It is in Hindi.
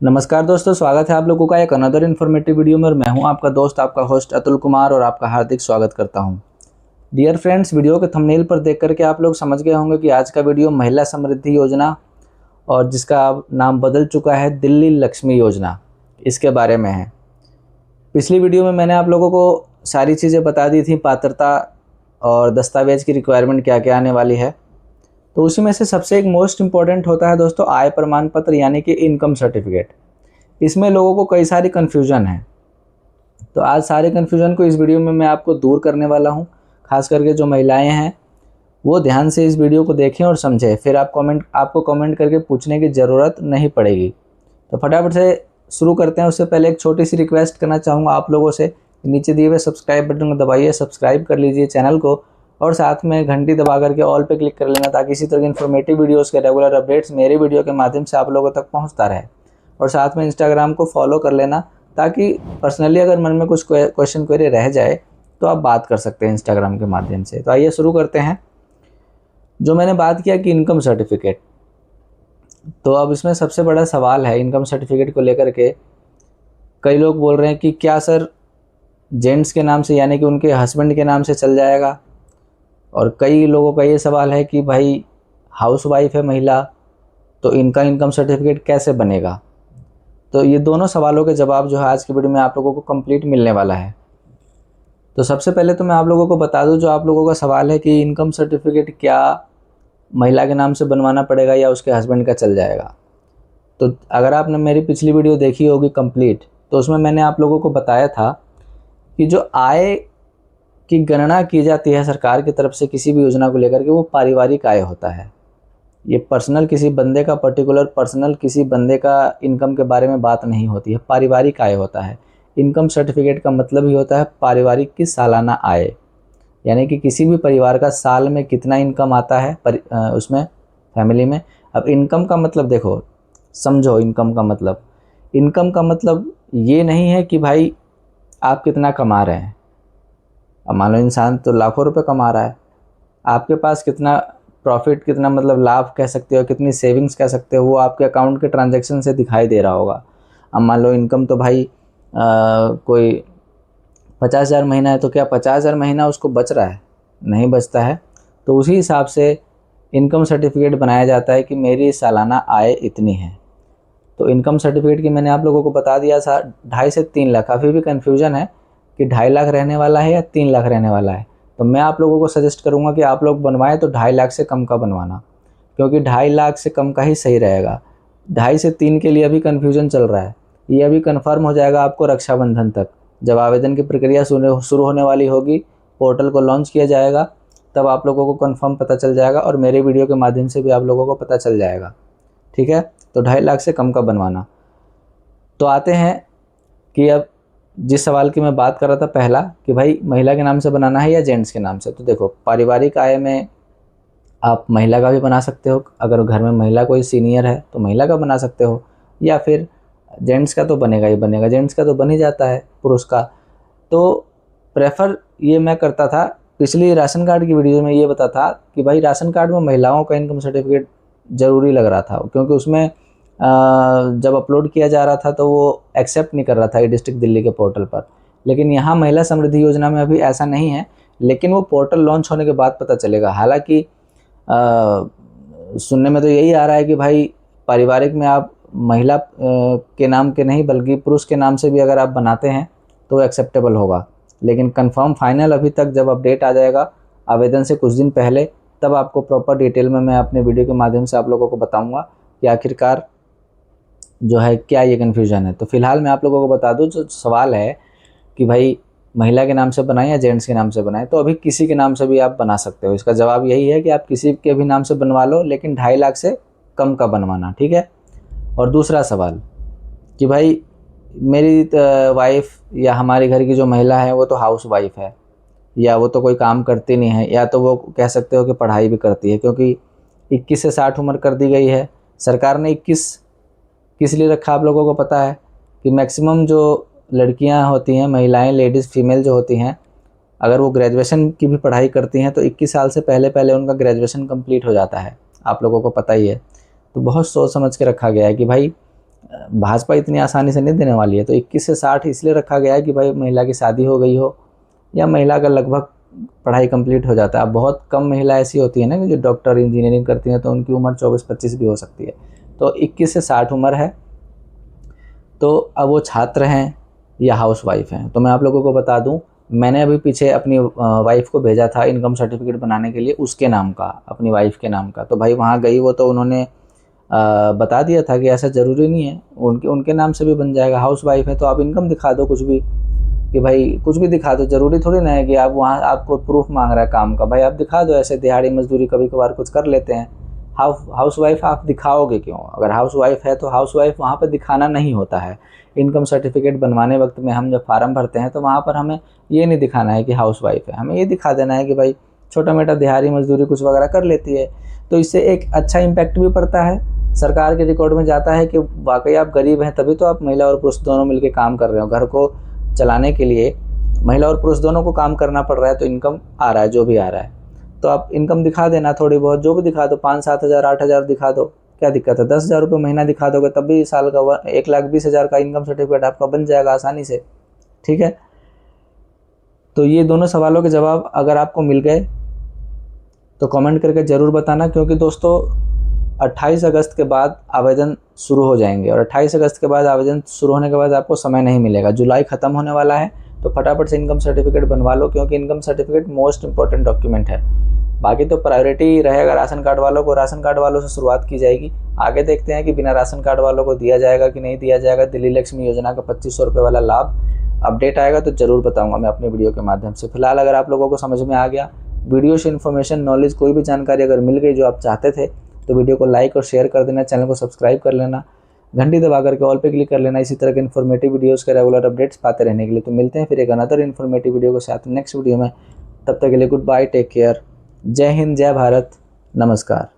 नमस्कार दोस्तों, स्वागत है आप लोगों का एक अनदर इन्फॉर्मेटिव वीडियो में। और मैं हूं आपका दोस्त, आपका होस्ट अतुल कुमार, और आपका हार्दिक स्वागत करता हूं। डियर फ्रेंड्स, वीडियो के थंबनेल पर देख करके आप लोग समझ गए होंगे कि आज का वीडियो महिला समृद्धि योजना, और जिसका अब नाम बदल चुका है दिल्ली लक्ष्मी योजना, इसके बारे में है। पिछली वीडियो में मैंने आप लोगों को सारी चीज़ें बता दी थी, पात्रता और दस्तावेज़ की रिक्वायरमेंट क्या क्या आने वाली है। तो उसी में से सबसे एक मोस्ट इम्पॉर्टेंट होता है दोस्तों आय प्रमाण पत्र, यानी कि इनकम सर्टिफिकेट। इसमें लोगों को कई सारी कन्फ्यूज़न है, तो आज सारे कन्फ्यूज़न को इस वीडियो में मैं आपको दूर करने वाला हूं। खास करके जो महिलाएं हैं वो ध्यान से इस वीडियो को देखें और समझें, फिर आपको कमेंट करके पूछने की ज़रूरत नहीं पड़ेगी। तो फटाफट से शुरू करते हैं। उससे पहले एक छोटी सी रिक्वेस्ट करना चाहूँगा आप लोगों से, नीचे दिए हुए सब्सक्राइब बटन को दबाइए, सब्सक्राइब कर लीजिए चैनल को, और साथ में घंटी दबा करके ऑल पे क्लिक कर लेना, ताकि इसी तरह की इन्फॉर्मेटिव वीडियोस के रेगुलर अपडेट्स मेरे वीडियो के माध्यम से आप लोगों तक पहुंचता रहे। और साथ में इंस्टाग्राम को फॉलो कर लेना, ताकि पर्सनली अगर मन में कुछ क्वेश्चन क्वेरी रह जाए तो आप बात कर सकते हैं इंस्टाग्राम के माध्यम से। तो आइए शुरू करते हैं। जो मैंने बात किया कि इनकम सर्टिफिकेट, तो अब इसमें सबसे बड़ा सवाल है इनकम सर्टिफिकेट को लेकर के। कई लोग बोल रहे हैं कि क्या सर जेंट्स के नाम से, यानी कि उनके हस्बैंड के नाम से चल जाएगा। और कई लोगों का ये सवाल है कि भाई हाउसवाइफ है महिला, तो इनका इनकम सर्टिफिकेट कैसे बनेगा। तो ये दोनों सवालों के जवाब जो है आज की वीडियो में आप लोगों को कंप्लीट मिलने वाला है। तो सबसे पहले तो मैं आप लोगों को बता दूं, जो आप लोगों का सवाल है कि इनकम सर्टिफिकेट क्या महिला के नाम से बनवाना पड़ेगा या उसके हस्बैंड का चल जाएगा। तो अगर आपने मेरी पिछली वीडियो देखी होगी कंप्लीट, तो उसमें मैंने आप लोगों को बताया था कि जो आय की गणना की जाती है सरकार की तरफ से किसी भी योजना को लेकर के, वो पारिवारिक आय होता है। ये पर्सनल किसी बंदे का, पर्टिकुलर पर्सनल किसी बंदे का इनकम के बारे में बात नहीं होती है, पारिवारिक आय होता है। इनकम सर्टिफिकेट का मतलब ही होता है पारिवारिक की सालाना आय, यानी कि किसी भी परिवार का साल में कितना इनकम आता है उसमें फैमिली में। अब इनकम का मतलब देखो, समझो इनकम का मतलब ये नहीं है कि भाई आप कितना कमा रहे हैं। अब मान लो इंसान तो लाखों रुपए कमा रहा है, आपके पास कितना प्रॉफिट, कितना मतलब लाभ कह सकते हो, कितनी सेविंग्स कह सकते हो, वो आपके अकाउंट के ट्रांजैक्शन से दिखाई दे रहा होगा। अब मान लो इनकम तो भाई कोई 50,000 महीना है, तो क्या 50,000 महीना उसको बच रहा है? नहीं बचता है। तो उसी हिसाब से इनकम सर्टिफिकेट बनाया जाता है कि मेरी सालाना आय इतनी है। तो इनकम सर्टिफिकेट की मैंने आप लोगों को बता दिया था 2.5 से 3 लाख। अभी भी कन्फ्यूजन है कि 2.5 लाख रहने वाला है या 3 लाख रहने वाला है। तो मैं आप लोगों को सजेस्ट करूंगा कि आप लोग बनवाएं तो 2.5 लाख से कम का बनवाना, क्योंकि 2.5 लाख से कम का ही सही रहेगा। 2.5 से 3 के लिए अभी कन्फ्यूजन चल रहा है। ये अभी कन्फर्म हो जाएगा आपको रक्षाबंधन तक, जब आवेदन की प्रक्रिया शुरू होने वाली होगी, पोर्टल को लॉन्च किया जाएगा, तब आप लोगों को कन्फर्म पता चल जाएगा, और मेरे वीडियो के माध्यम से भी आप लोगों को पता चल जाएगा। ठीक है, तो 2.5 लाख से कम का बनवाना। तो आते हैं कि अब जिस सवाल की मैं बात कर रहा था पहला, कि भाई महिला के नाम से बनाना है या जेंट्स के नाम से। तो देखो, पारिवारिक आय में आप महिला का भी बना सकते हो, अगर घर में महिला कोई सीनियर है तो महिला का बना सकते हो, या फिर जेंट्स का तो बनेगा ही बनेगा, जेंट्स का तो बन ही जाता है पुरुष का। तो प्रेफर ये मैं करता था, पिछली राशन कार्ड की वीडियो में ये बता था कि भाई राशन कार्ड में महिलाओं का इनकम सर्टिफिकेट ज़रूरी लग रहा था, क्योंकि उसमें जब अपलोड किया जा रहा था तो वो एक्सेप्ट नहीं कर रहा था ई डिस्ट्रिक्ट दिल्ली के पोर्टल पर। लेकिन यहाँ महिला समृद्धि योजना में अभी ऐसा नहीं है, लेकिन वो पोर्टल लॉन्च होने के बाद पता चलेगा। हालांकि सुनने में तो यही आ रहा है कि भाई पारिवारिक में आप महिला के नाम के नहीं, बल्कि पुरुष के नाम से भी अगर आप बनाते हैं तो एक्सेप्टेबल होगा। लेकिन कंफर्म फाइनल अभी तक, जब अपडेट आ जाएगा आवेदन से कुछ दिन पहले, तब आपको प्रॉपर डिटेल में मैं अपने वीडियो के माध्यम से आप लोगों को बताऊँगा कि आखिरकार जो है क्या ये कन्फ्यूज़न है। तो फिलहाल मैं आप लोगों को बता दूं, जो सवाल है कि भाई महिला के नाम से बनाएं या जेंट्स के नाम से बनाएं, तो अभी किसी के नाम से भी आप बना सकते हो। इसका जवाब यही है कि आप किसी के भी नाम से बनवा लो, लेकिन 2.5 लाख से कम का बनवाना। ठीक है। और दूसरा सवाल कि भाई मेरी वाइफ या हमारे घर की जो महिला है वो तो हाउस वाइफ है, या वो तो कोई काम करती नहीं है, या तो वो कह सकते हो कि पढ़ाई भी करती है, क्योंकि 21 से 60 उम्र कर दी गई है। सरकार ने 21 किस लिए रखा आप लोगों को पता है कि मैक्सिमम जो लड़कियां होती हैं, महिलाएं, लेडीज़, फीमेल जो होती हैं, अगर वो ग्रेजुएशन की भी पढ़ाई करती हैं तो 21 साल से पहले पहले उनका ग्रेजुएशन कंप्लीट हो जाता है, आप लोगों को पता ही है। तो बहुत सोच समझ के रखा गया है कि भाई भाजपा इतनी आसानी से नहीं देने वाली है। तो 21 से 60 इसलिए रखा गया है कि भाई महिला की शादी हो गई हो या महिला का लगभग पढ़ाई कंप्लीट हो जाता है। अब बहुत कम महिला ऐसी होती है ना कि जो डॉक्टर इंजीनियरिंग करती हैं, तो उनकी उम्र 24-25 भी हो सकती है। तो 21 से 60 उम्र है। तो अब वो छात्र हैं या हाउसवाइफ हैं। तो मैं आप लोगों को बता दूं, मैंने अभी पीछे अपनी वाइफ को भेजा था इनकम सर्टिफिकेट बनाने के लिए, उसके नाम का, अपनी वाइफ के नाम का। तो भाई वहाँ गई वो, तो उन्होंने बता दिया था कि ऐसा ज़रूरी नहीं है, उनके नाम से भी बन जाएगा। हाउसवाइफ है तो आप इनकम दिखा दो कुछ भी, कि भाई कुछ भी दिखा दो। ज़रूरी थोड़ी ना है कि आप वहाँ आपको प्रूफ मांग रहा है काम का, भाई आप दिखा दो। ऐसे दिहाड़ी मजदूरी कभी कभार कुछ कर लेते हैं। हाउसवाइफ आप दिखाओगे क्यों? अगर हाउसवाइफ है तो हाउसवाइफ वहाँ पर दिखाना नहीं होता है। इनकम सर्टिफिकेट बनवाने वक्त में हम जब फार्म भरते हैं तो वहाँ पर हमें ये नहीं दिखाना है कि हाउसवाइफ है, हमें ये दिखा देना है कि भाई छोटा मोटा दिहाड़ी मजदूरी कुछ वगैरह कर लेती है। तो इससे एक अच्छा इम्पैक्ट भी पड़ता है, सरकार के रिकॉर्ड में जाता है कि वाकई आप गरीब हैं, तभी तो आप महिला और पुरुष दोनों मिलकर काम कर रहे हो। घर को चलाने के लिए महिला और पुरुष दोनों को काम करना पड़ रहा है, तो इनकम आ रहा है जो भी आ रहा है। तो आप इनकम दिखा देना थोड़ी बहुत, जो भी दिखा दो, 5-7 हज़ार 8 हज़ार दिखा दो, क्या दिक्कत है? 10 हज़ार रुपये महीना दिखा दोगे तब भी साल का 1,20,000 का इनकम सर्टिफिकेट आपका बन जाएगा आसानी से। ठीक है, तो ये दोनों सवालों के जवाब अगर आपको मिल गए तो कमेंट करके ज़रूर बताना, क्योंकि दोस्तों 28 अगस्त के बाद आवेदन शुरू हो जाएंगे, और 28 अगस्त के बाद आवेदन शुरू होने के बाद आपको समय नहीं मिलेगा। जुलाई ख़त्म होने वाला है, तो फटाफट से इनकम सर्टिफिकेट बनवा लो, क्योंकि income certificate most important document है। बाकी तो प्रायोरिटी रहेगा राशन कार्ड वालों को, राशन कार्ड वालों से शुरुआत की जाएगी। आगे देखते हैं कि बिना राशन कार्ड वालों को दिया जाएगा कि नहीं दिया जाएगा। दिल्ली लक्ष्मी योजना का 2500 रुपये वाला लाभ अपडेट आएगा तो ज़रूर बताऊंगा मैं अपने वीडियो के माध्यम से। फिलहाल अगर आप लोगों को समझ में आ गया, वीडियो से इन्फॉर्मेशन, नॉलेज, कोई भी जानकारी अगर मिल गई जो आप चाहते थे, तो वीडियो को लाइक और शेयर कर देना, चैनल को सब्सक्राइब कर लेना, घंटी दबा करके ऑल पे क्लिक कर लेना, इसी तरह के इन्फॉर्मेटिव वीडियोस के रेगुलर अपडेट्स पाते रहने के लिए। तो मिलते हैं फिर एक अनदर इन्फॉर्मेटिव वीडियो के साथ नेक्स्ट वीडियो में। तब तक के लिए गुड बाय, टेक केयर, जय हिंद, जय भारत, नमस्कार।